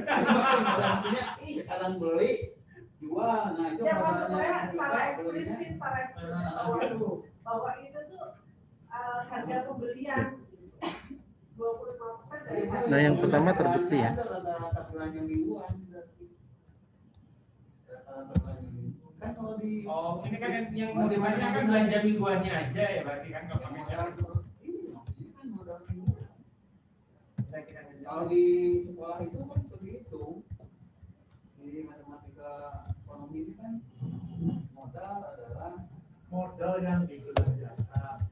Sekarang beli jual, nah itu ya maksud saya secara eksplisit bahwa itu tuh harga pembelian 25% dari harga. Nah, yang pertama terbukti ya. Oh, ini kan yang modalnya kan belanja mingguannya aja ya, berarti kan nggak pakai jam. Kalau di sekolah itu kan begitu. Di matematika ekonomi ini kan modal adalah modal yang dibelanjakan.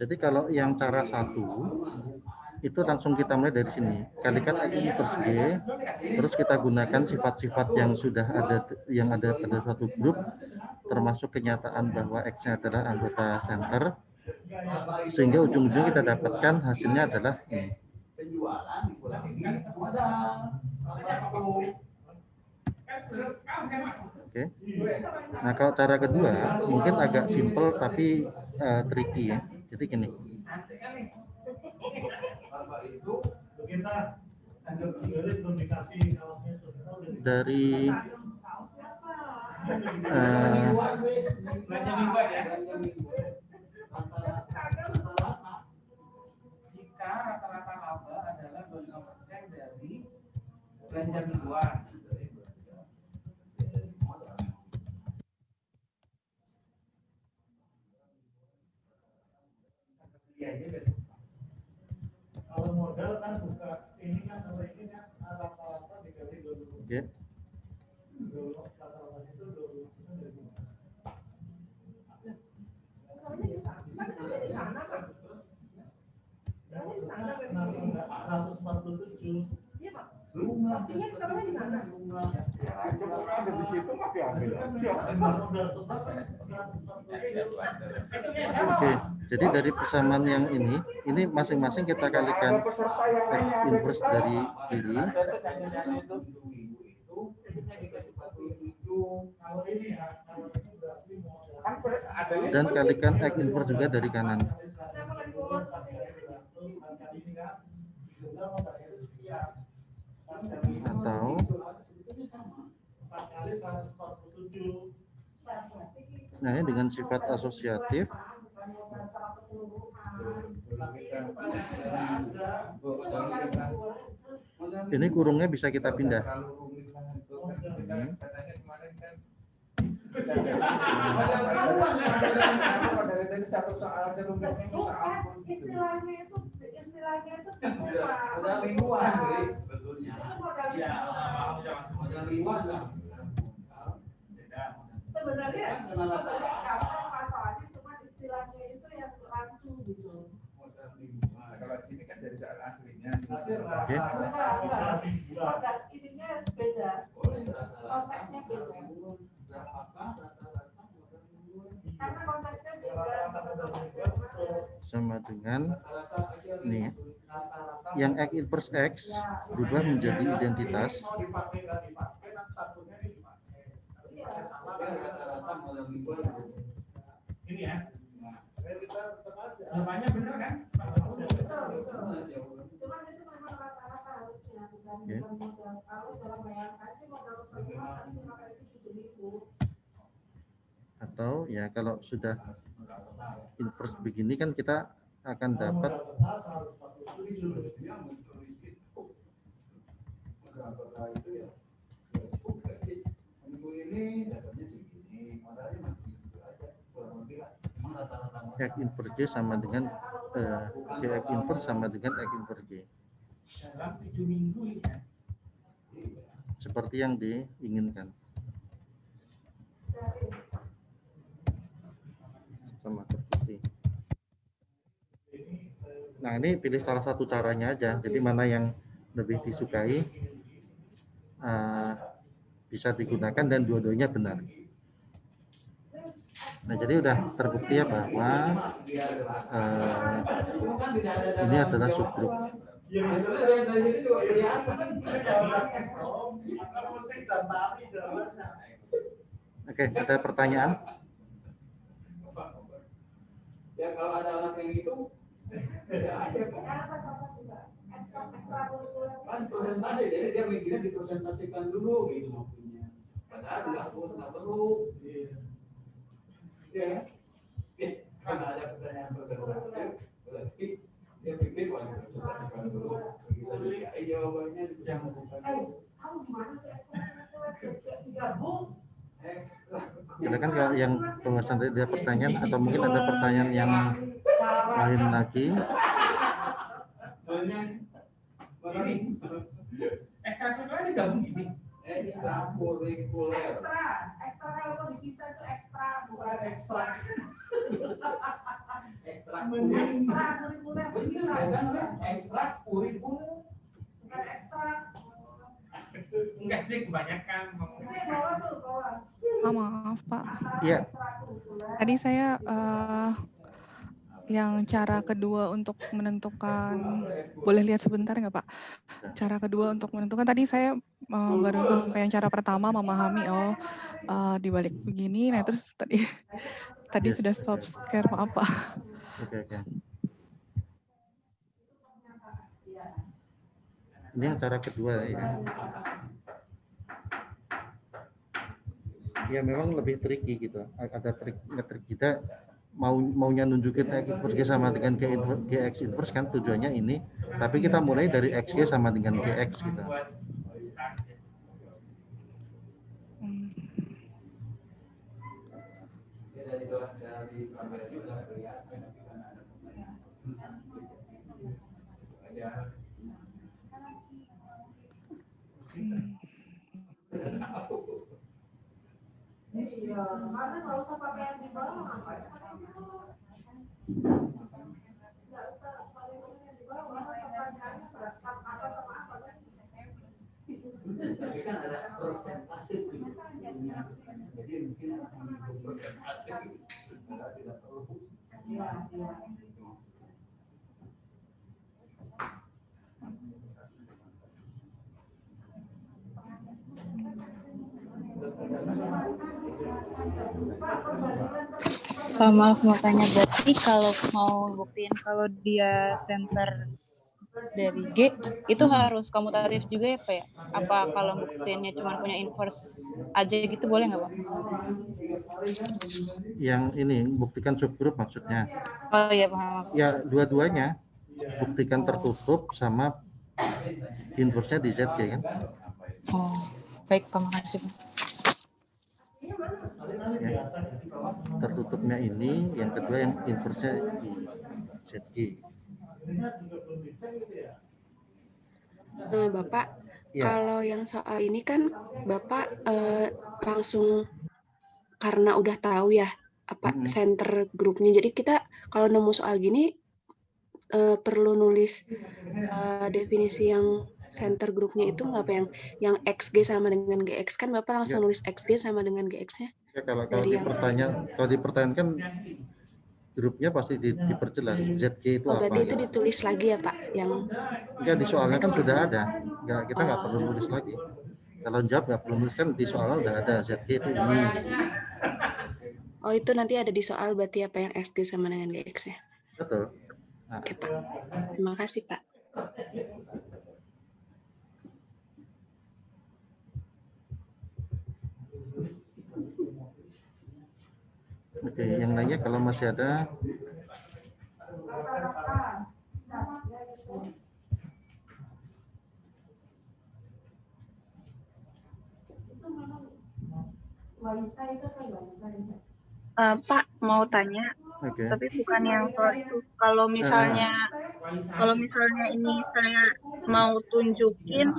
Jadi kalau yang cara satu itu langsung kita mulai dari sini, kalikan X inverse G, terus kita gunakan sifat-sifat yang sudah ada pada suatu grup, termasuk kenyataan bahwa X-nya adalah anggota center, sehingga ujung-ujung kita dapatkan hasilnya adalah ini. Oke. Nah, kalau cara kedua mungkin agak simple tapi tricky ya. Jadi gini. Dari jika rata-rata laba adalah 25% dari belanja mingguan. Kalau modal kan buka ini kan kalau ini kan rata-rata dikali 20. Oke. Rata-rata itu 20 dari mana? Nah, 147. Iya, Pak. Rumah artinya taruhnya di mana? Ada di situ mah diambil. Oke, jadi dari persamaan yang ini masing-masing kita kalikan X inverse dari kiri, dan kalikan X inverse juga dari kanan. Atau nah, ini dengan sifat asosiatif. Ini kurungnya bisa kita pindah. Istilahnya itu modal mingguan, sebetulnya. Modal mingguan lah. Sebenarnya kalau masalahnya cuma istilahnya itu yang rancu gitu. Kalau ini kan dari cara aslinya. Oke. Modal ininya beda. Konteksnya beda. Karena konteksnya beda. Sama dengan nih, yang X inverse X berubah menjadi identitas. Ini ya. Jawabannya benar kan? Cuman itu memang rata-rata harusnya bukan modal. Kalau dalam bayangan saya sih modal semua tapi cuma kayak itu 7.000. Atau ya kalau sudah inverse begini kan kita akan dapat X inverse G sama dengan X inverse sama dengan X inverse G. Dalam 7 minggu ini ya. Seperti yang diinginkan. Sama seperti. Nah, ini pilih salah satu caranya aja. Jadi mana yang lebih disukai bisa digunakan dan dua-duanya benar. Nah, jadi udah terbukti ya bahwa ini adalah subgrup. Oke, ada pertanyaan? Ya kalau ada anak yang gitu, ya aja kan. Apa sama juga ekstra kurikuler. Kan persentase, jadi dia mikirnya dipresentasikan dulu gitu maksudnya. Padahal nggak perlu. Ya, kan ada pertanyaan presentasi, berarti dia pikir wah dipresentasikan dulu. Begitu ya, jawabannya jangan bukan. Kamu gimana sih ekstra digabung? Silakan kalau yang pembahasan tadi ada pertanyaan atau mungkin ada pertanyaan yang lain lagi. Ini ekstra kurikuler digabung gini. Ekstra kurikuler. Ekstra kalau mau dipisah itu ekstra bukan ekstra. Ekstra Ekstra kurikuler bener kan? Ekstra kurikuler. bukan ekstra. Enggak sih kebanyakan. Bawa tuh bawa. Oh, maaf Pak. Iya. Tadi saya yang cara kedua untuk menentukan, boleh lihat sebentar nggak Pak? Cara kedua untuk menentukan, tadi saya baru sampai yang cara pertama memahami, di balik begini, nah terus tadi sudah stop share, maaf Pak. Oke. Ini yang cara kedua ya. Ya memang lebih tricky gitu. Ada trik kita maunya nunjukin X inverse sama dengan GX inverse kan tujuannya ini. Tapi kita mulai dari XG sama dengan GX gitu. Dari kamera juga kelihatan kan ada pertanyaan. Iya, karena kalau usah pakai yang di bawah apa ya? Nggak usah pakai yang di bawah, karena pertanyaannya berasal apa sama apa kan? Tapi kan ada persentase gitu. Jadi mungkin akan persentase tidak perlu. Iya. Sama mau tanya, berarti kalau mau buktiin kalau dia center dari G itu harus komutatif juga ya Pak ya? Apa kalau buktiinnya cuma punya inverse aja gitu boleh nggak Pak? Yang ini buktikan subgroup maksudnya. Oh iya paham. Ya dua-duanya buktikan tertutup sama inverse-nya di ZG kan. Oh baik Pak, makasih Pak. Ya. Tertutupnya ini, yang kedua yang inverse-nya di ZG. Bapak, Ya. kalau yang soal ini kan Bapak langsung karena udah tahu ya apa center grupnya. Jadi kita kalau nemu soal gini perlu nulis definisi yang center grupnya itu nggak apa yang XG sama dengan GX kan Bapak langsung nulis XG sama dengan GX-nya. Ya, kalau dipertanyakan grupnya pasti diperjelas ZG itu apa. Berarti itu ditulis lagi ya Pak yang enggak di soalnya kan sudah ada. Kita nggak perlu nulis lagi. Kalau jawab nggak perlu nulis kan di soalnya udah ada ZG itu ini. Oh itu nanti ada di soal berarti apa yang XG sama dengan GX-nya. Betul. Nah. Oke Pak. Terima kasih Pak. Oke, yang lainnya kalau masih ada. Pak mau tanya, tapi bukan yang soal itu. Kalau misalnya ini saya mau tunjukin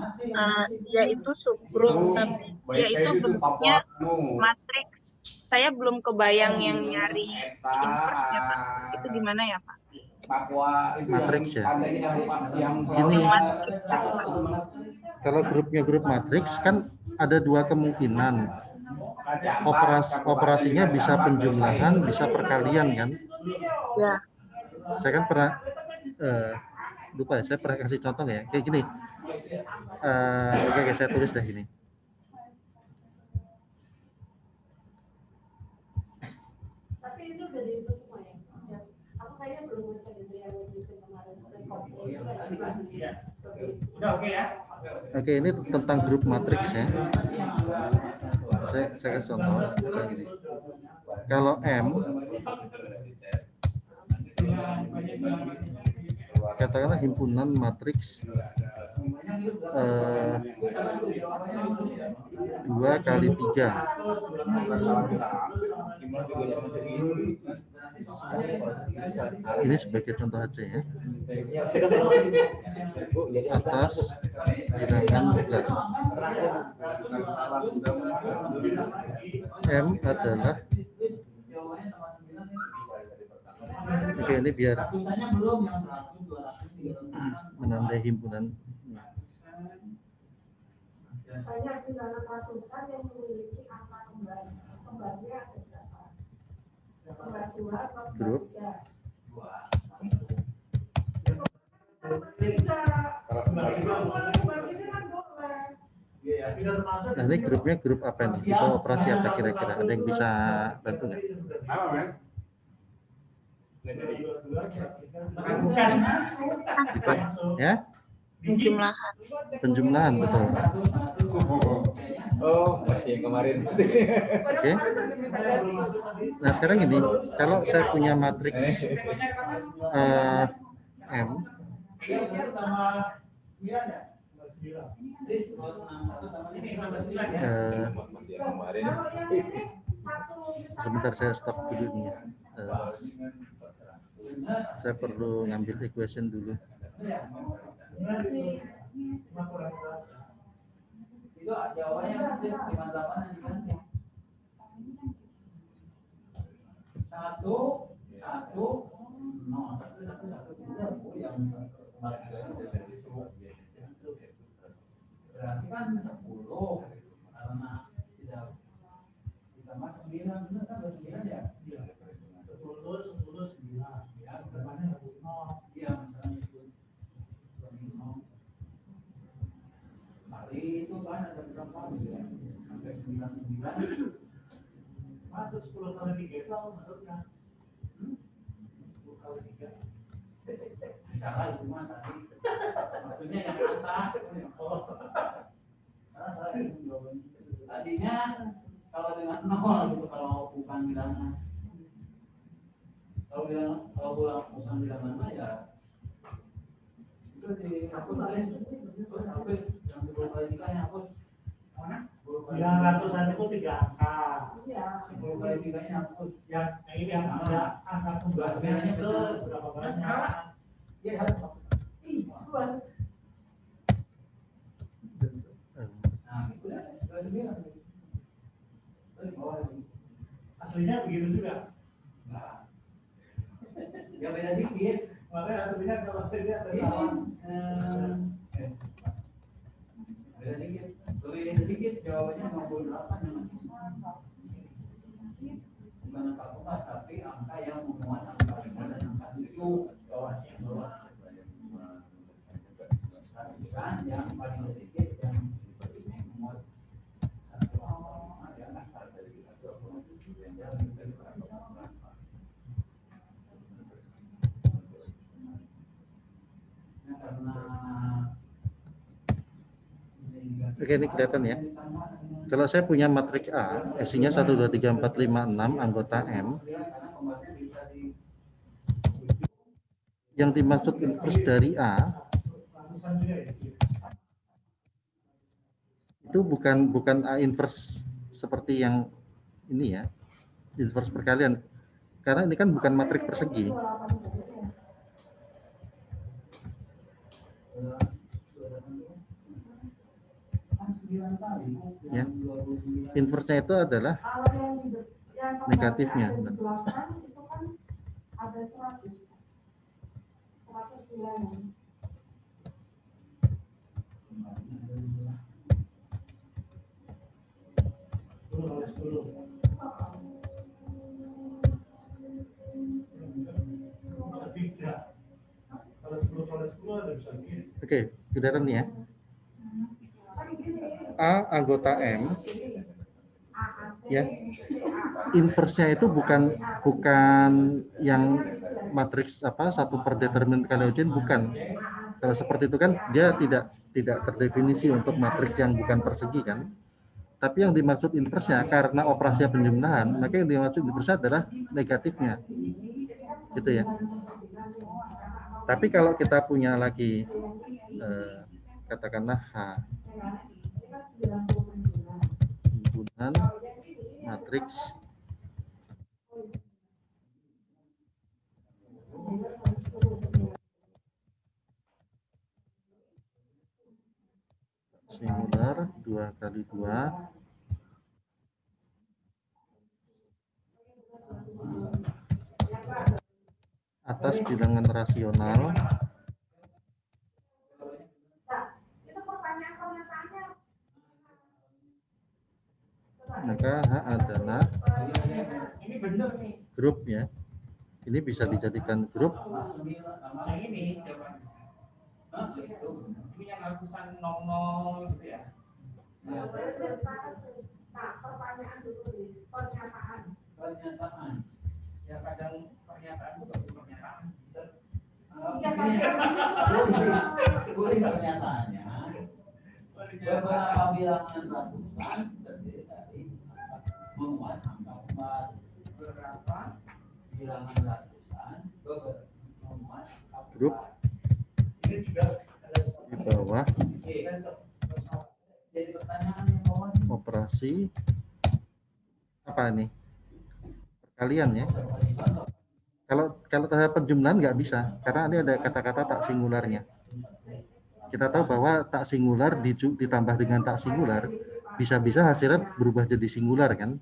dia itu subgroup, tapi dia itu bentuknya matriks. Saya belum kebayang yang nyari inverse-nya Pak. Itu gimana ya Pak? Matriks ya. Gini, kalau grupnya grup matriks kan ada dua kemungkinan. Operasinya bisa penjumlahan, bisa perkalian kan? Ya. Saya kan pernah lupa ya, saya pernah kasih contoh ya, kayak gini. Oke, saya tulis dah gini. Tapi itu udah diinput semua ya. Aku kayaknya belum baca gitu yang itu kemarin. Udah oke ya? Oke, ini tentang grup matriks ya. Saya kasih contoh kayak gini. Kalau M, katakanlah himpunan matriks 2 kali 3. Ini sebagai contoh aja ya. Atas bilangan bulat. M adalah, oke, ini biar menandai himpunan. Banyak bilangan ratusan yang memiliki angka kembarnya ada berapa? Kembar 2 atau Grup. 3. Nah, ini grupnya grup apa nih? Tipe operasi apa kira-kira? Ada yang bisa bantu nggak? Tipe, ya? Penjumlahan. Penjumlahan, betul. Oh, masih yang kemarin. Oke. Nah, sekarang ini, kalau saya punya matriks M, sebentar saya stop dulu nih ya. Saya perlu ngambil equation dulu. Itu jawabannya 58 satu yang berarti kan 10 karena tidak ditambah 9 benar kan 9 ya? 10 9 ya berarti 0 ya misalnya itu 0 kali itu kan ada berapa ya sampai 99 masuk 10 kali 3 itu apa maksudnya? 10 kali 3 salah itu mah tadi maksudnya yang atas tadinya kalau dengan 0 gitu kalau bukan bilangan kalau bukan bilangan mah ya itu dihapus aja hapus yang 10 kali 3 nya hapus yang ratusan itu 3 angka. 10 kali 3 nya hapus Yang ini yang ada angka kembarnya itu berapa banyak? ya harus hapus nah itu ya 29 Aslinya begitu juga. enggak ya beda dikit Makanya aslinya kalau dia ada salah. beda dikit lebih sedikit jawabannya 58 bukan angka koma tapi angka yang memuat angka 5 dan angka 7 bawahnya bawah kan yang paling sedikit yang memuat Oke, ini kelihatan ya. Kalau saya punya matriks A, isinya 1, 2, 3, 4, 5, 6 anggota M. Yang dimaksud inverse dari A itu bukan A inverse seperti yang ini ya, inverse perkalian. Karena ini kan bukan matriks persegi. Ya, inverse-nya itu adalah negatifnya. Oke, kelihatan nih ya. A anggota M ya inverse-nya itu bukan yang matriks satu per determinan kali Eugen, bukan. Kalau seperti itu kan dia tidak terdefinisi untuk matriks yang bukan persegi kan. Tapi yang dimaksud inverse-nya karena operasi penjumlahan, maka yang dimaksud inverse adalah negatifnya. Gitu ya. Tapi kalau kita punya lagi katakanlah H himpunan matriks singular 2 kali 2 atas bilangan rasional, maka H adalah grup ya. Ini bisa dijadikan grup Yang ini coba. Ini yang ratusan 00 gitu ya. Nah, pertanyaan dulu nih, pernyataan. Ya kadang pernyataan itu bukan pernyataan. Boleh pernyataannya. Beberapa bilangan ratusan terdiri dari memuat angka 4. Beberapa bilangan ratusan memuat grup di bawah jadi pertanyaan yang bawah operasi apa ini? Perkalian ya. Kalau terhadap penjumlahan nggak bisa, karena ini ada kata-kata tak singularnya. Kita tahu bahwa tak singular ditambah dengan tak singular, bisa-bisa hasilnya berubah jadi singular kan.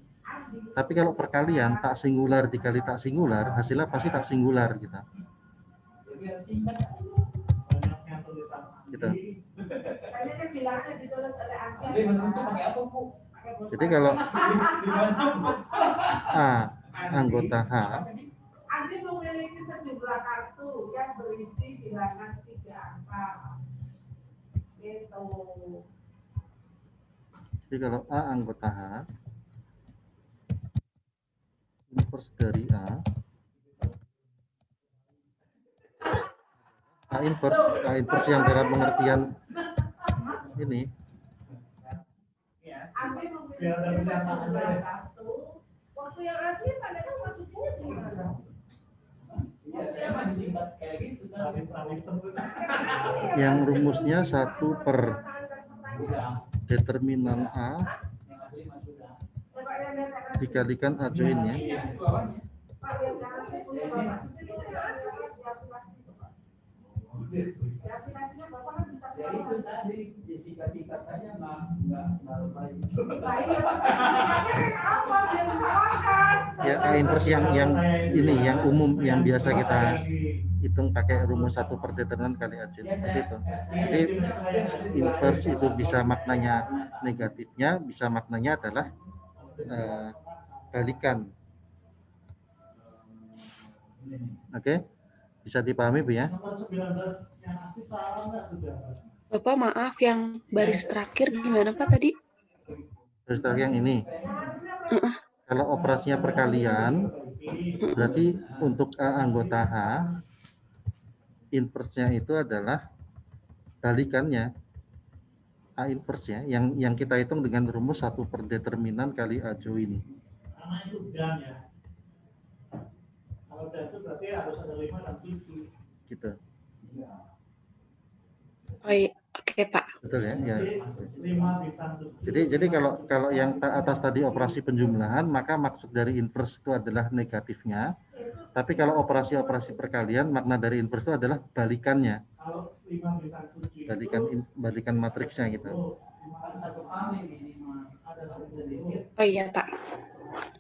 Tapi kalau perkalian, tak singular dikali tak singular, hasilnya pasti tak singular kita. Gitu. Jadi kalau A anggota H Andi memiliki sejumlah kartu yang berisi bilangan 3 angka. Gitu. Jadi kalau A anggota H, inverse dari A inverse yang dalam pengertian ini. Andi memiliki sejumlah kartu. Waktu yang asli padahal maksudnya gimana? Yang rumusnya 1 per determinan A dikalikan A join-nya. Ya, A inverse yang ini yang umum yang biasa kita hitung pakai rumus 1 per determinan kali A join seperti itu. Jadi inverse itu bisa maknanya negatifnya, bisa maknanya adalah balikan. Oke, bisa dipahami Bu ya? Bapak maaf, yang baris terakhir gimana Pak tadi? Baris terakhir yang ini. Kalau operasinya perkalian, berarti untuk A anggota H, inverse-nya itu adalah balikannya. A inverse-nya, yang kita hitung dengan rumus 1 per determinan kali A join. Karena itu dan ya. Kalau dan itu berarti harus ada 5 dan 7. Gitu. Oh iya, oke Pak. Betul ya? Ya. 5 ditambah 7. Jadi kalau yang atas tadi operasi penjumlahan, maka maksud dari inverse itu adalah negatifnya. Tapi kalau operasi-operasi perkalian, makna dari inverse itu adalah balikannya. Kalau 5 ditambah 7. Balikan matriksnya gitu. Oh iya Pak.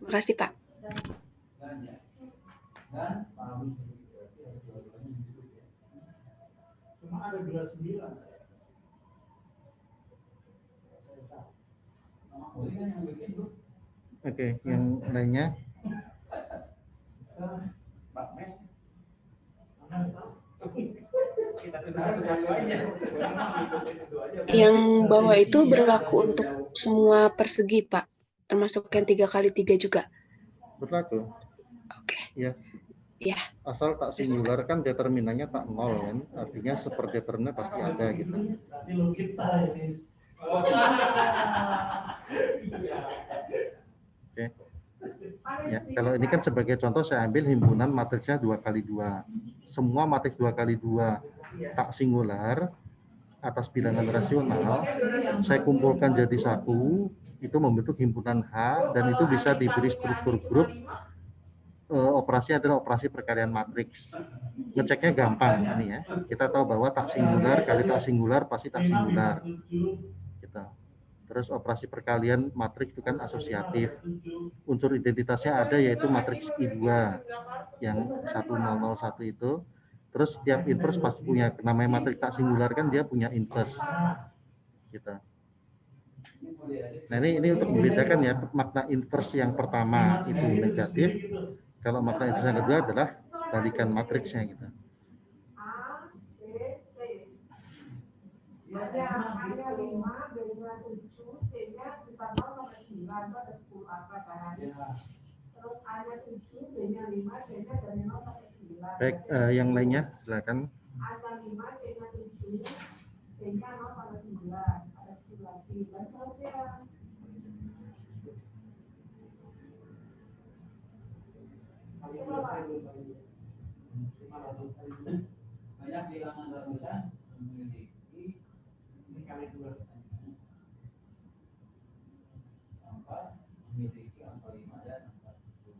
Makasih Pak. Cuma ada 29. Oke, yang lainnya. Yang bawah itu berlaku untuk semua persegi Pak, termasuk yang 3 kali 3 juga. Berlaku. Oke. Ya. Ya. Asal tak singular kan determinannya tak nol kan, artinya subdeterminnya pasti ada gitu. Berarti lo kita ini. Oke. Ya, kalau ini kan sebagai contoh saya ambil himpunan matriksnya 2x2. Semua matriks 2x2 tak singular atas bilangan rasional, saya kumpulkan jadi satu, itu membentuk himpunan H, dan itu bisa diberi struktur grup. Operasi adalah operasi perkalian matriks. Ngeceknya gampang ini ya. Kita tahu bahwa tak singular kali tak singular pasti tak singular. Gitu. Terus operasi perkalian matriks itu kan asosiatif. Unsur identitasnya ada yaitu matriks I2 yang 1001 itu. Terus setiap inverse pasti punya, namanya matriks tak singular kan dia punya inverse. Gitu. Nah ini untuk membedakan ya, makna inverse yang pertama itu negatif. Kalau makna inverse yang kedua adalah balikan matriksnya gitu. Hanya 5 dengan 7, C-nya bisa 0 sampai 9, itu ada 10 angka kan. Terus A-nya 7, B-nya 5, C-nya dari 0 sampai 9. Baik, yang lainnya silakan. A-nya 5, C-nya 7, B-nya 0 sampai 9, ada 10 lagi. Dan selesai. Banyak bilangan ratusan memiliki Ini kali 2. angka memiliki angka 5 dan angka 10.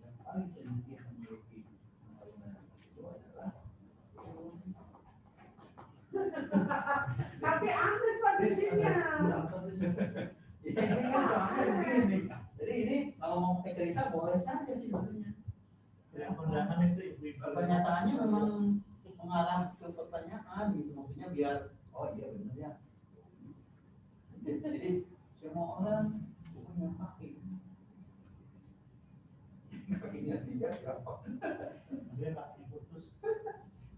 Yang paling sedikit memiliki angka 5 dan angka 10 adalah Tapi ambil posisinya. ini kan soalnya begini. Jadi ini kalau mau pakai cerita boleh saja sih sebenarnya. Yang undangan itu ibu-ibu. Pernyataannya memang mengarah ke pertanyaan gitu, maksudnya biar oh iya benar ya. Jadi semua orang punya kaki. Kakinya 3 siapa? Dia kaki putus.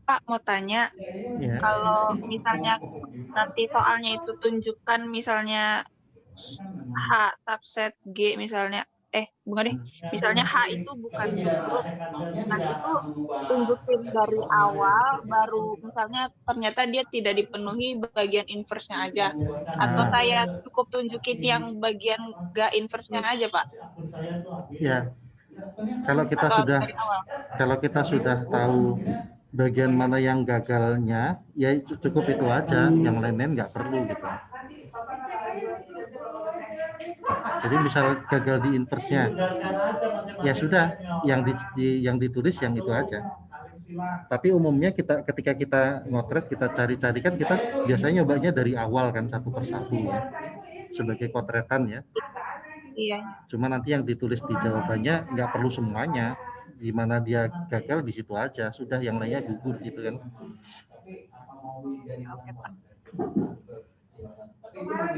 Pak mau tanya, Ya. kalau misalnya nanti soalnya itu tunjukkan misalnya H subset G misalnya, bukan deh, misalnya H itu bukan bentuk, nah itu tunjukin dari awal, baru misalnya ternyata dia tidak dipenuhi bagian inverse-nya aja, atau saya cukup tunjukin yang bagian gak inverse-nya aja Pak? Ya, kalau kita sudah tahu bagian mana yang gagalnya, ya cukup itu aja, yang lain-lain nggak perlu gitu. Jadi misal gagal di inverse-nya, ya sudah, yang ditulis yang itu aja. Tapi umumnya ketika kita ngotret, kita cari-cari kan kita biasanya nyobanya dari awal kan satu persatu ya, sebagai kotretan ya. Iya. Cuma nanti yang ditulis di jawabannya nggak perlu semuanya. Di mana dia gagal di situ aja, sudah yang lainnya gugur gitu kan. Oke Pak. Kemarin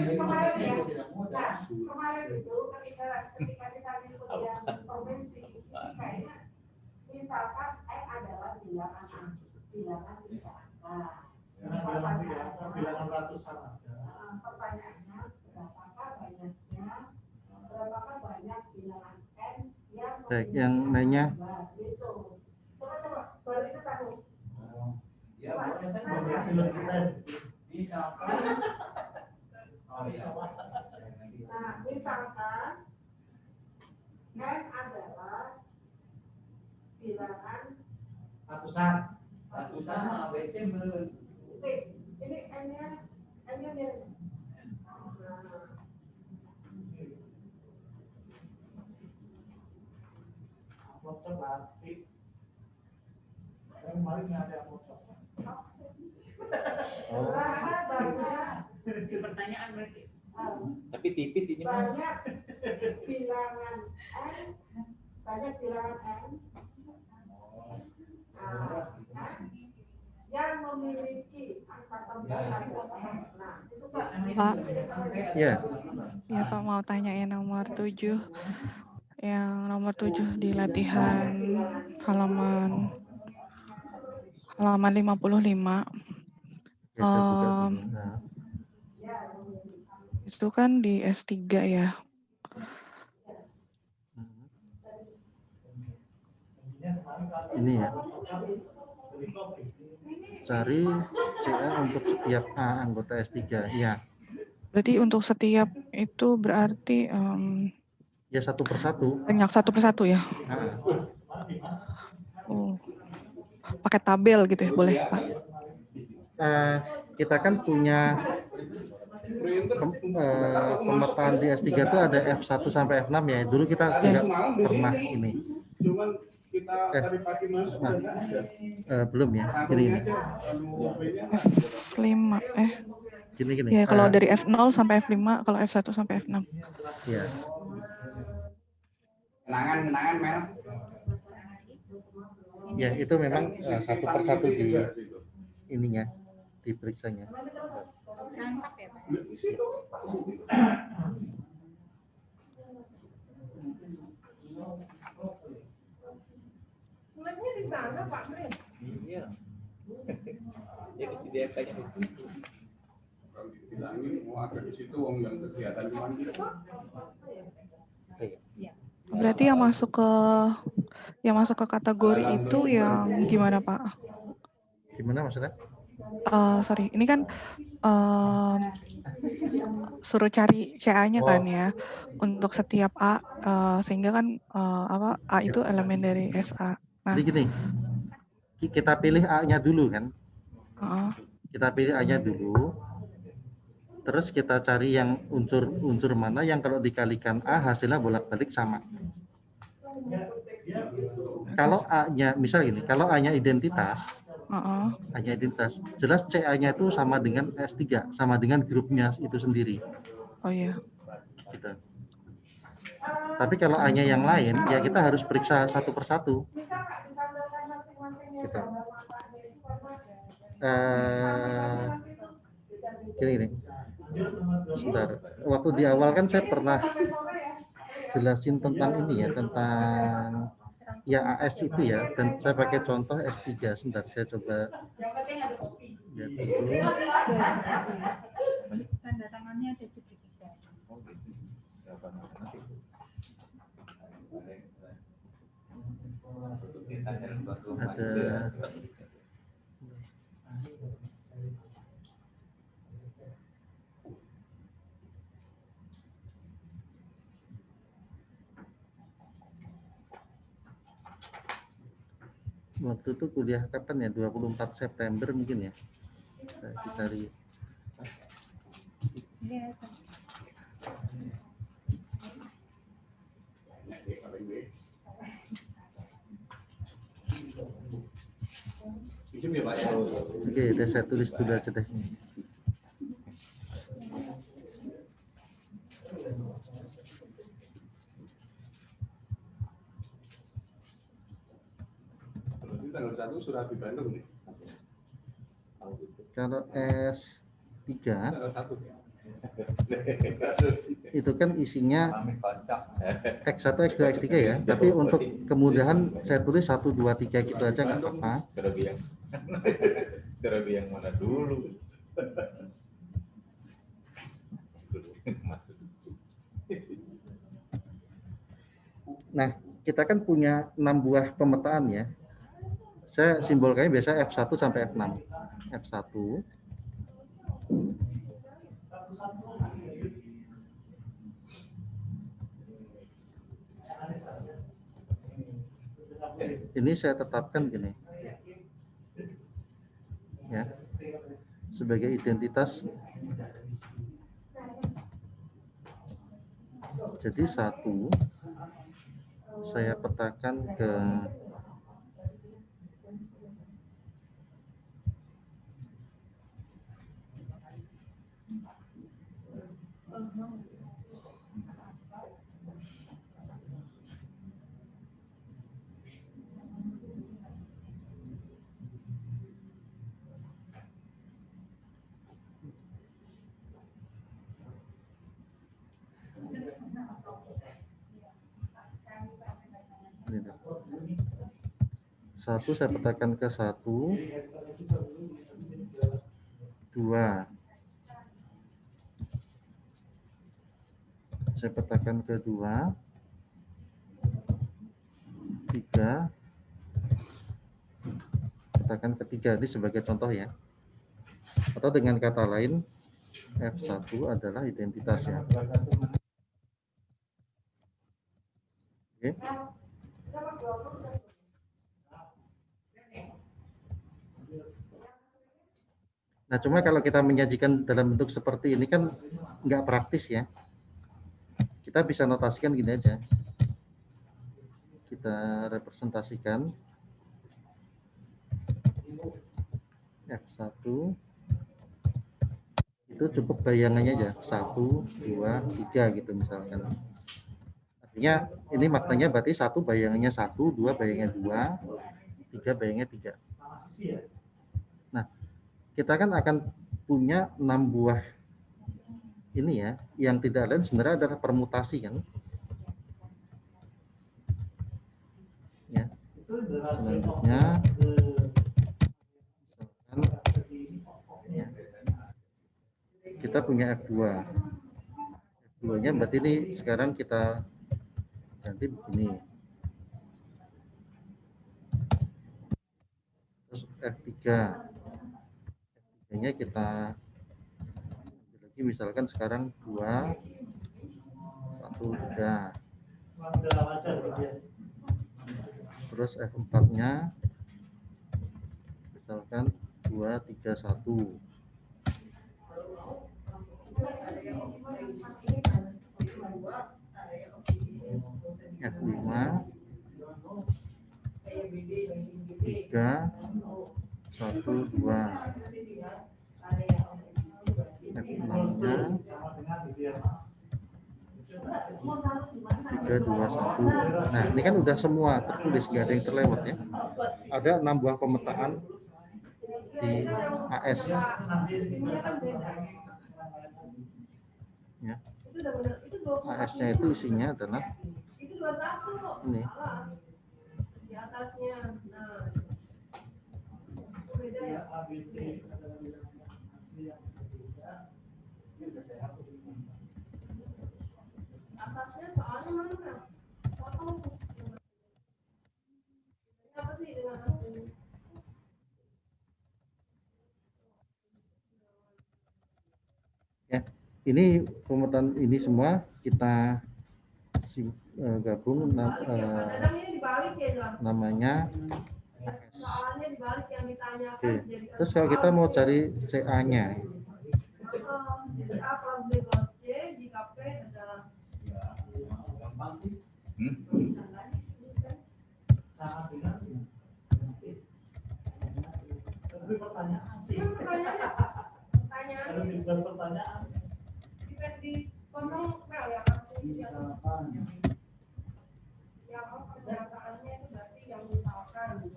itu ketika kita ngikut yang provinsi, kayaknya misalkan X adalah bilangan tiga angka. Bilangan ratusan aja. Pertanyaannya, berapakah banyak bilangan N yang Baik, yang lainnya. Gitu. Coba, baru itu tahu. Ya, boleh saya misalkan Nah, misalkan N adalah bilangan Ratusan. mah ABC ini N-nya mirip. Upload berarti. Kemarin nggak ada upload. Pertanyaan berarti. Tapi tipis ini. Banyak bilangan N. Yang memiliki angka tambahan. Nah, itu Pak. Pak. Ya. Ya Pak, mau tanya yang nomor 7. Yang nomor 7 di latihan halaman 55. Itu kan di S3 ya. ini ya. Cari CA untuk setiap A anggota S3. Ya. Berarti untuk setiap itu berarti ya satu persatu. Banyak satu persatu ya. Oh. Pakai tabel gitu ya, boleh Pak? Kita kan punya pemetaan di S3 itu ada F1 sampai F6 ya. Dulu kita tidak pernah ini. Belum ya. Gini. F5 Gini. Ya, kalau dari F0 sampai F5, kalau F1 sampai F6. Iya. Kenangan merah. Ya, itu memang satu persatu di ininya, diperiksanya. Slide-nya di sana, Pak Mri. Iya. Jadi si DFT-nya di situ. Kalau dibilangin mau ada di situ wong yang kegiatan cuma gitu. Berarti yang masuk ke kategori itu yang gimana Pak? Gimana maksudnya? Sorry, ini kan suruh cari CA-nya kan ya untuk setiap A, sehingga kan A itu elemen dari SA. Nah, jadi gini, kita pilih A-nya dulu kan? Kita pilih A-nya dulu, terus kita cari yang unsur mana yang kalau dikalikan A hasilnya bolak-balik sama. Kalau A-nya, misal gini, kalau A-nya identitas, A-nya identitas, jelas CA-nya itu sama dengan S3, sama dengan grupnya itu sendiri. Oh iya. Gitu. Tapi kalau A-nya yang lain, ya kita harus periksa satu persatu. Gitu. Gini. Sebentar. Waktu di awal kan saya pernah jelasin tentang ini ya, tentang ya AS itu ya, dan saya pakai contoh S3. Sebentar, saya coba lihat dulu. Tanda tangannya ada segitiga. Ada waktu itu kuliah kapan ya, 24 September mungkin ya, kita lihat. Oke, saya tulis dulu aja deh. Tanggal 1 surat di Bandung nih. Kalau S3 itu kan isinya X1, X2, X3 ya, tapi untuk kemudahan saya tulis 1, 2, 3 gitu aja nggak apa-apa. Serabi yang mana dulu? Nah, kita kan punya 6 buah pemetaan ya. Saya simbolkannya biasa F1 sampai F6. F1. Ini saya tetapkan gini. Ya. Sebagai identitas. Jadi 1 saya petakan ke satu, saya petakan ke 1, 2, saya petakan ke 2, 3, Katakan ketiga, ini sebagai contoh ya. Atau dengan kata lain, F1 adalah identitas ya. Oke. Nah, cuma kalau kita menyajikan dalam bentuk seperti ini kan nggak praktis ya. Kita bisa notasikan gini aja. Kita representasikan F1 itu cukup bayangannya aja 1, 2, 3 gitu misalkan. Artinya ini maknanya berarti 1 bayangannya 1, 2 bayangannya 2, 3 bayangannya 3. Nah, kita kan akan punya 6 buah ini ya, yang tidak lain sebenarnya adalah permutasi kan. Ya. Selanjutnya ya, kita punya F2. F2-nya berarti ini sekarang kita ganti begini. Terus F3. F3-nya kita lagi misalkan sekarang 2 1 3. Terus F4-nya misalkan 2 3 1. F5 3 1 2. F6-nya 3 2 1. Nah, ini kan udah semua tertulis, nggak ada yang terlewat ya. Ada 6 buah pemetaan di AS. Ya. AS-nya itu isinya adalah ini. Ya, ini pemetaan ini semua kita gabung namanya AS. Oke. Terus kalau kita mau cari CA-nya,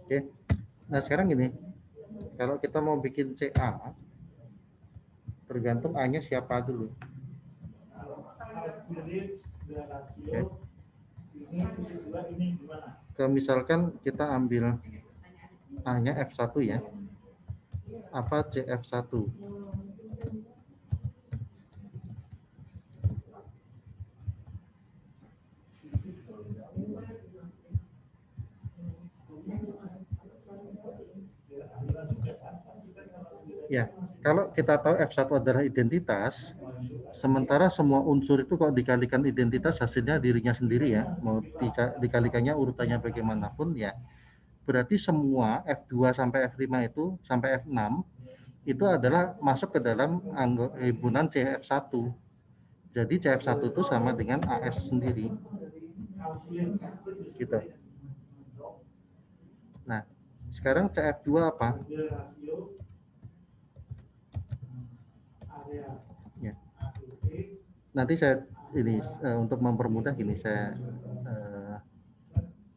oke. Nah sekarang gini, kalau kita mau bikin CA, tergantung A-nya siapa dulu. Oke. Kalau misalkan kita ambil A-nya F1 ya, apa CF1? Ya, kalau kita tahu F1 adalah identitas, sementara semua unsur itu kalau dikalikan identitas hasilnya dirinya sendiri ya, mau dikalikannya urutannya bagaimanapun ya, berarti semua F2 sampai F5 itu sampai F6 itu adalah masuk ke dalam himpunan CF1. Jadi CF1 itu sama dengan AS sendiri. Gitu. Nah, sekarang CF2 apa? Ya. Nanti saya ini untuk mempermudah gini saya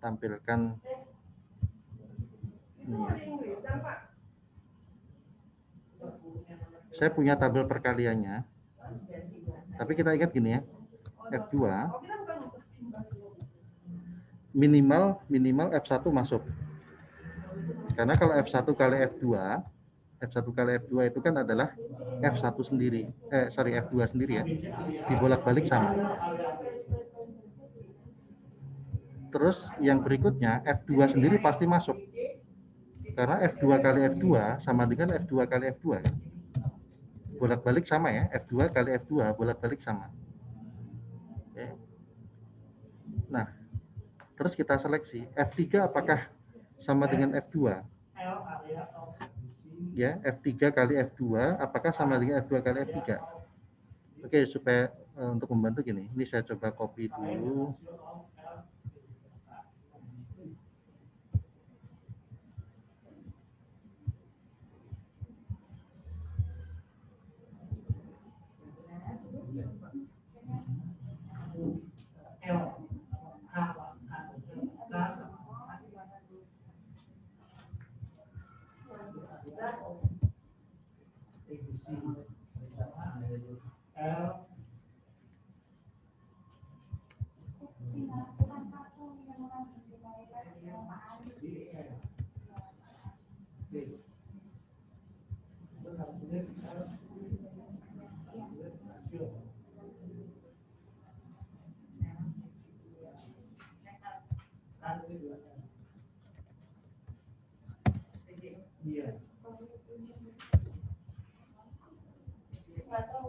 tampilkan ini ya. Saya punya tabel perkaliannya. Tapi kita ingat gini ya. F2 minimal F1 masuk. Karena kalau F1 kali F2 itu kan adalah F1 sendiri, F2 sendiri ya, dibolak-balik sama. Terus yang berikutnya F2 sendiri pasti masuk, Karena F2 kali F2 sama dengan F2 kali F2 kan? Bolak-balik sama ya, F2 kali F2 bolak-balik sama. Oke. Nah, terus kita seleksi F3 apakah sama dengan F2? Ya, F3 kali F2 apakah sama dengan F2 kali F3? Oke, supaya untuk membantu gini, ini saya coba copy dulu.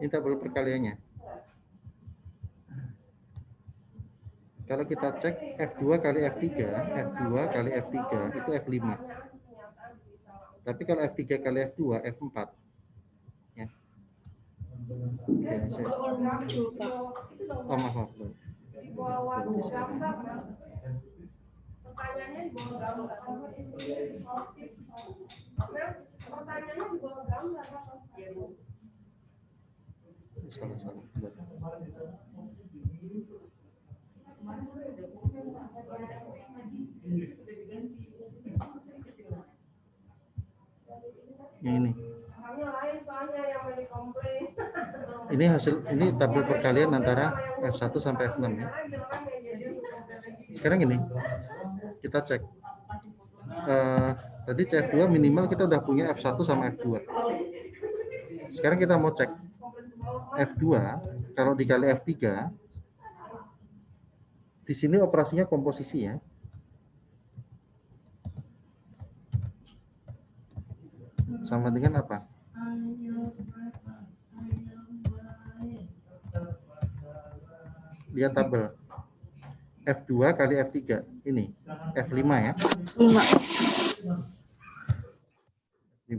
Ini tabel perkaliannya. Kalau kita cek F2 kali F3, F2 kali F3 itu F5. Tapi kalau F3 kali F2, F4. Ya. Oh, maaf. Di bawah gambar. Pertanyaannya di bawah gambar. Pertanyaannya di bawah gambar. Salah. Yang ini. Ini hasil, ini tabel perkalian antara F1 sampai F6 ya. Sekarang ini kita cek. Tadi CF2 minimal kita udah punya F1 sama F2. Sekarang kita mau cek F2 kalau dikali F3. Di sini operasinya komposisi ya. Sama dengan apa? Lihat tabel. F2 kali F3. Ini F5 ya. 5.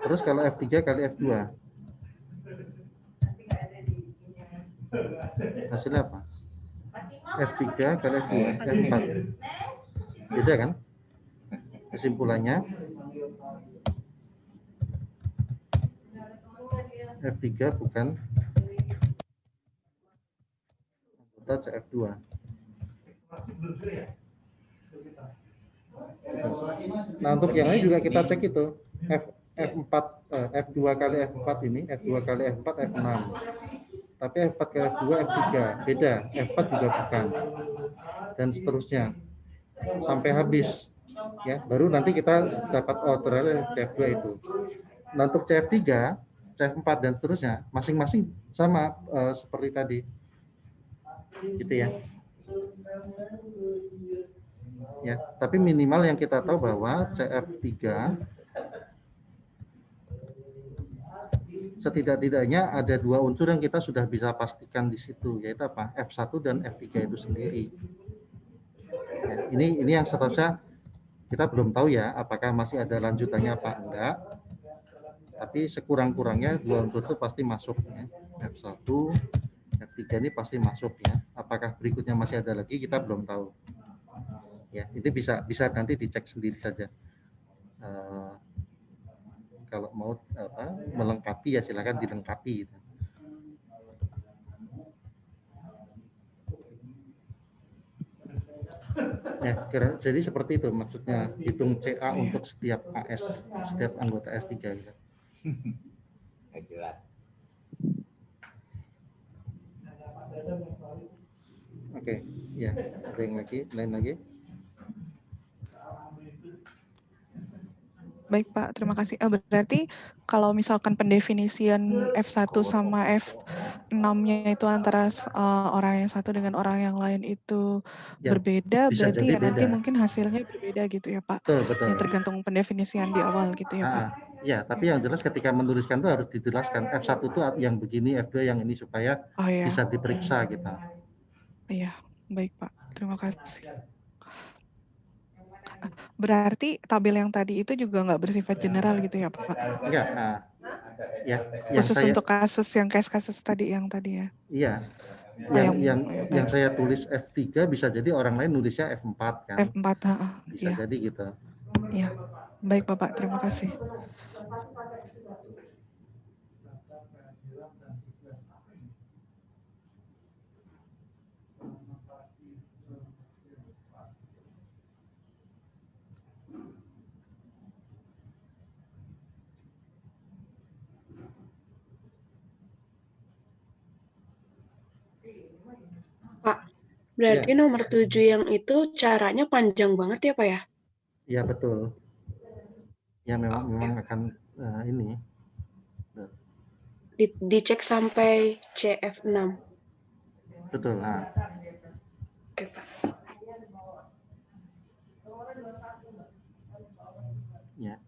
Terus kalau F3 kali F2. Hasilnya apa? F3 kali F2, F4. Beda kan? Kesimpulannya F3 bukan anggota CF2. Nah, untuk yang lain juga kita cek itu. F4, F2 kali F4 ini, F2 kali F4, F6. Tapi F4 kali F2, F3. Beda, F4 juga bukan. Dan seterusnya. Sampai habis. Ya, baru nanti kita dapat ternyata CF2 itu. Nah, untuk CF3, CF4 dan seterusnya, masing-masing sama seperti tadi. Gitu ya. Ya, tapi minimal yang kita tahu bahwa CF3 setidak-tidaknya ada dua unsur yang kita sudah bisa pastikan di situ, yaitu apa? F1 dan F3 itu sendiri. Ya, ini yang seterusnya kita belum tahu ya, apakah masih ada lanjutannya apa enggak. Tapi sekurang-kurangnya dua unsur itu pasti masuk ya. F1, F3 ini pasti masuk ya. Apakah berikutnya masih ada lagi kita belum tahu. Ya, ini bisa nanti dicek sendiri saja. Kalau mau melengkapi ya silakan dilengkapi. Gitu. Ya, jadi seperti itu maksudnya hitung CA untuk setiap AS, setiap anggota S3. Gitu. Jelas. Oke, ya ada yang lain lagi? Baik Pak, terima kasih. Berarti kalau misalkan pendefinisian F1 sama F6-nya itu antara orang yang satu dengan orang yang lain itu Ya, berbeda, bisa berarti jadi ya nanti beda. mungkin hasilnya berbeda gitu ya Pak. Betul, betul. Ya tergantung pendefinisian di awal gitu ya Pak. Ya, tapi yang jelas ketika menuliskan itu harus dijelaskan F1 itu yang begini, F2 yang ini supaya bisa diperiksa gitu. Iya, baik Pak. Terima kasih. Berarti tabel yang tadi itu juga nggak bersifat general gitu ya Pak? Enggak, ya. Khusus untuk kasus yang kasus tadi yang tadi ya? Iya. Yang saya tulis F3 bisa jadi orang lain nulisnya F4 kan? F4, bisa jadi gitu. Iya, baik Bapak, terima kasih. Pak, berarti nomor 7 yang itu caranya panjang banget ya Pak ya? Iya betul. Ya memang akan ini. Dicek sampai CF6. Betul. Oke Pak. Ya.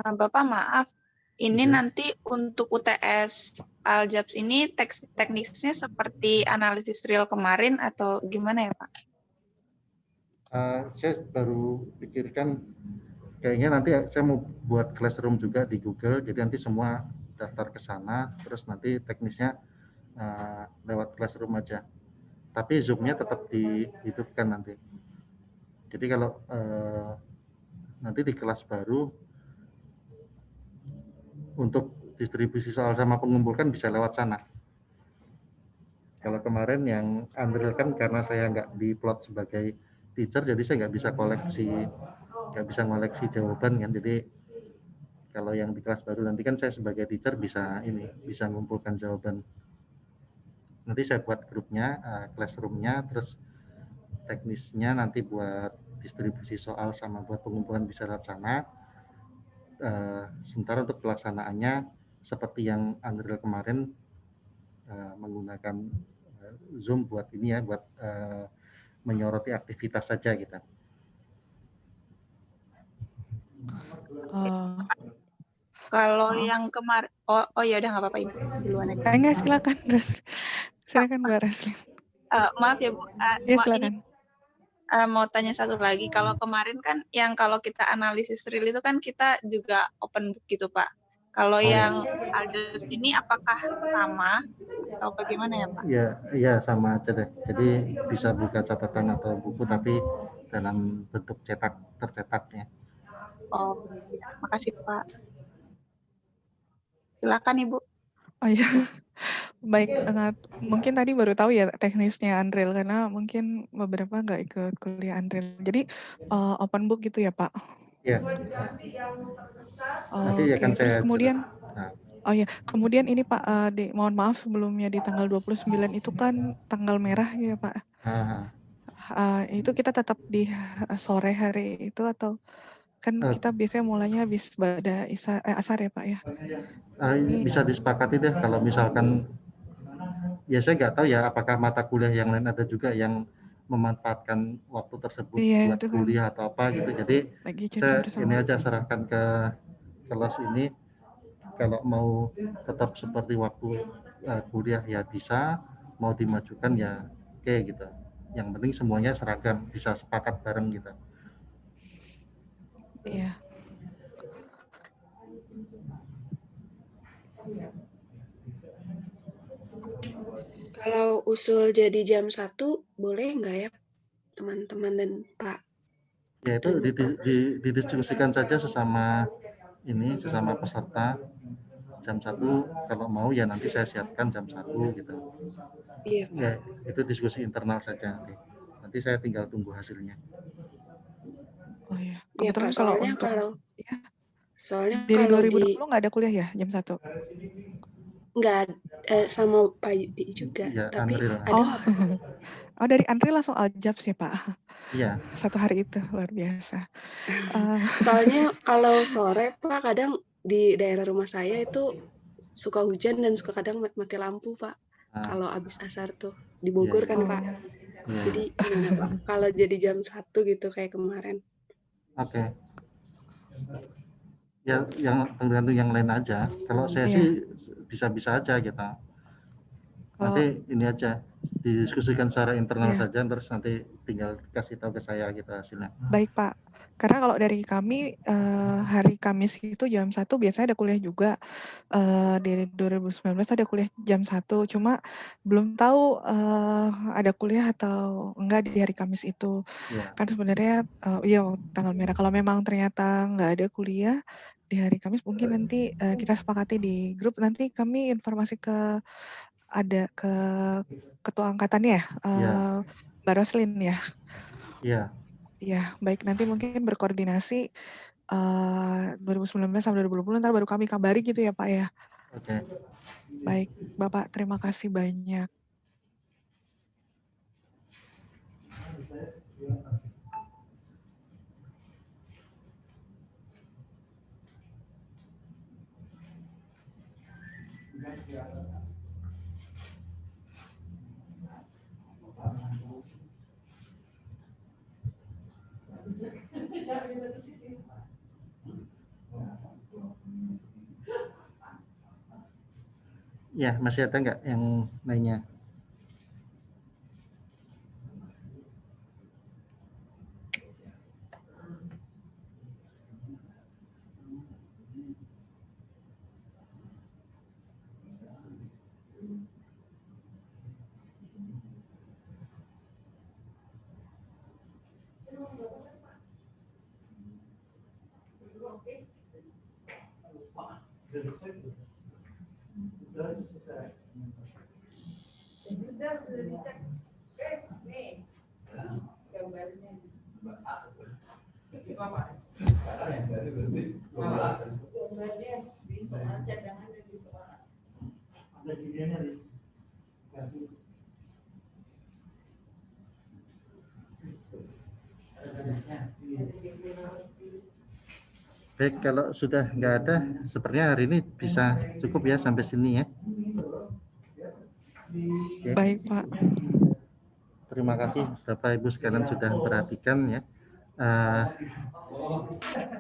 Bapak maaf, ini nanti untuk UTS Aljabs ini teknisnya seperti analisis real kemarin atau gimana ya Pak? Saya baru pikirkan kayaknya nanti saya mau buat classroom juga di Google, jadi nanti semua daftar ke sana, terus nanti teknisnya lewat classroom aja. Tapi Zoom-nya tetap dihidupkan nanti. Jadi kalau nanti di kelas baru untuk distribusi soal sama pengumpulkan bisa lewat sana. Kalau kemarin yang Andril kan karena saya nggak diplot sebagai teacher, jadi saya nggak bisa ngoleksi jawaban kan. Jadi kalau yang di kelas baru nanti kan saya sebagai teacher bisa mengumpulkan jawaban. Nanti saya buat grupnya, classroom-nya, terus teknisnya nanti buat distribusi soal sama buat pengumpulan bisa lewat sana. Sementara untuk pelaksanaannya seperti yang Andril kemarin menggunakan Zoom buat ini ya, buat menyoroti aktivitas saja gitu. Kalau yang kemarin, oh ya udah nggak apa-apa Ibu, duluan aja. Enggak, silakan Mbak Rasli. Maaf ya Bu, ya, silakan. Mau tanya satu lagi, kalau kemarin kan yang kalau kita analisis real itu kan kita juga open book gitu Pak. Kalau yang ada ini apakah sama atau bagaimana ya Pak? Iya sama aja deh. Jadi bisa buka catatan atau buku tapi dalam bentuk tercetaknya. Oh, makasih Pak. Silakan Ibu. Oh iya. Baik, mungkin tadi baru tahu ya teknisnya Andril karena mungkin beberapa nggak ikut kuliah Andril. Jadi open book gitu ya Pak? Iya. Oke, terus kemudian, oh ya, kemudian ini Pak, mohon maaf sebelumnya di tanggal 29 itu kan tanggal merah ya Pak? Itu kita tetap di sore hari itu atau kan kita biasanya mulainya habis pada asar ya Pak ya? Bisa disepakati deh kalau misalkan ya saya nggak tahu ya apakah mata kuliah yang lain ada juga yang memanfaatkan waktu tersebut buat kuliah atau apa gitu. Jadi saya ini aja sarankan ke kelas ini kalau mau tetap seperti waktu kuliah ya bisa, mau dimajukan ya oke gitu. Yang penting semuanya seragam, bisa sepakat bareng gitu. Iya. Kalau usul jadi jam 1 boleh nggak ya teman-teman dan Pak? Ya itu didiskusikan saja sesama peserta. Jam 1 kalau mau ya nanti saya siapkan jam 1 gitu. Iya, Pak. Ya, itu diskusi internal saja nanti. Nanti saya tinggal tunggu hasilnya. Oh iya. Iya, Pak, soalnya dari kalau 2020 nggak ada kuliah ya jam 1? Nggak, sama Pak Yudi juga. Ya, tapi Unreal. ada nggak, Pak? Oh, dari Unreal langsung aljabs ya, Pak? Iya. Satu hari itu, luar biasa. Soalnya kalau sore, Pak, kadang di daerah rumah saya itu suka hujan dan suka kadang mati lampu, Pak. Kalau habis asar tuh. Di Bogor kan, Pak. Jadi gimana, Pak? Kalau jadi jam 1 gitu kayak kemarin. Oke. Ya, yang tergantung yang lain aja. Kalau saya sih bisa-bisa aja gitu. Nanti ini aja didiskusikan secara internal saja, terus nanti tinggal kasih tahu ke saya gitu hasilnya. Baik, Pak. Karena kalau dari kami hari Kamis itu jam 1 biasanya ada kuliah juga. Di 2019 ada kuliah jam 1, cuma belum tahu ada kuliah atau enggak di hari Kamis itu. Kan sebenarnya tanggal merah. Kalau memang ternyata nggak ada kuliah di hari Kamis, mungkin nanti kita sepakati di grup, nanti kami informasi ke ketua angkatannya ya, Mbak Roslin ya. Iya. Iya, baik, nanti mungkin berkoordinasi 2019 sampai 2020, ntar baru kami kabari gitu ya, Pak ya. Oke. Baik, Bapak, terima kasih banyak. Ya, masih ada nggak yang lainnya? Baik, kalau sudah nggak ada, sepertinya hari ini bisa cukup ya sampai sini ya. Oke. Baik, Pak. Terima kasih Bapak Ibu sekalian sudah perhatikan ya.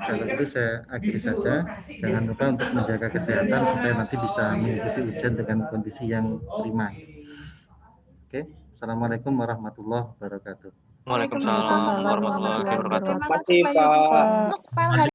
Kalau itu saya akhiri saja. Jangan lupa untuk menjaga kesehatan supaya nanti bisa mengikuti ujian dengan kondisi yang prima. Oke, Assalamualaikum warahmatullahi wabarakatuh. Waalaikumsalam warahmatullahi wabarakatuh. Terima kasih Pak Yudi.